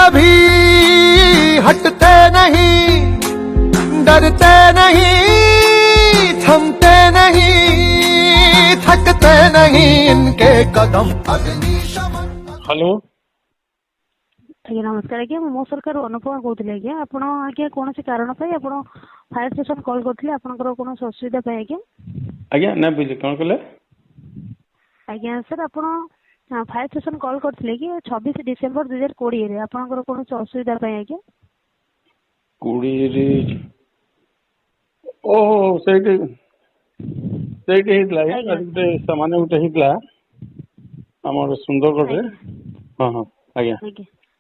कभी हटते नहीं, डरते नहीं, थमते नहीं, थकते नहीं, इनके कदम अग्निशमन। हेलो आज्ञा नमस्कार आज्ञा मो सरकार अनुपमा कहते आज्ञा आपण आज्ञा कौन से कारण फायर स्टेशन कॉल करते कौन असुविधा आज्ञा आज्ञा ना बुझे कौन कहले आज्ञा सर आपण फायर स्टेशन कॉल करते कि 26 डिसेम्बर 2020 आपंकर कौन असुविधा आज्ञा 20 ओहो सेठी हेतला गोटे सामान्य गोटे हेतला हमर सुंदरगढ़ रे हां हां आज्ञा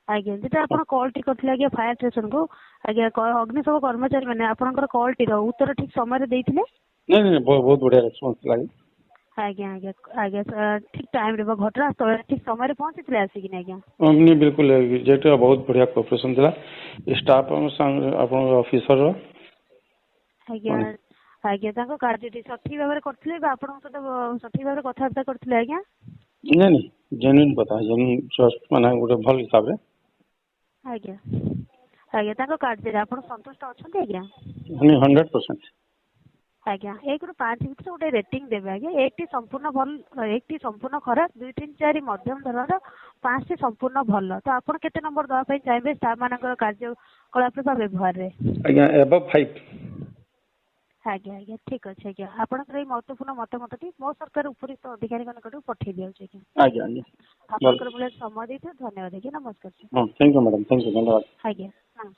आज्ञा जेटा आपण कॉल टी करथिले आज्ञा फायर स्टेशन को आज्ञा अग्निशम कर्मचारी माने आपनकर कॉल टी रो उत्तर ठीक समय रे देथिले नहीं बहुत बढ़िया रेस्पॉन्स लागे आज्ञा आज्ञा आज्ञा ठीक टाइम रे घटना स्थल ठीक समय रे पहुंचीथिले आसी कि आज्ञा हमनी बिल्कुल जेटा बहुत बढ़िया कोऑपरेशन दिला स्टाफ आपन ऑफिसर रो आज्ञा आज्ञा ताको कार्य सठी भाव करथिले बा आपन सठी भाव कथावार्ता करथिले आज्ञा नहीं जेन्युइन बता जेन्युइन जस्ट माने गोटे भल हिसाब रे आज्ञा आज्ञा ताको कार्य आपन संतुष्ट अछंती आज्ञा हमनी 100% आज्ञा 1 रु 5 भितर गोटे रेटिंग देबे आज्ञा 1 टी संपूर्ण भल 1 टी संपूर्ण खराब 2 3 4 मध्यम धरर 5 टी संपूर्ण भल तो आपन केते नंबर दवा पई चाहबे स्टाफ मानकर कार्य कलाप बा व्यवहार रे आज्ञा एबव 5 आज्ञा आज्ञा ठीक अच्छे आज्ञा आपनकर ए महत्वपूर्ण मतामत टी मो सरकार उपरिक्त अधिकारी कन पठे दियो छै आज्ञा आज्ञा आपनकर मूल्य समय देते धन्यवाद आज्ञा नमस्कार हां thank you madam thank you धन्यवाद आज्ञा हां।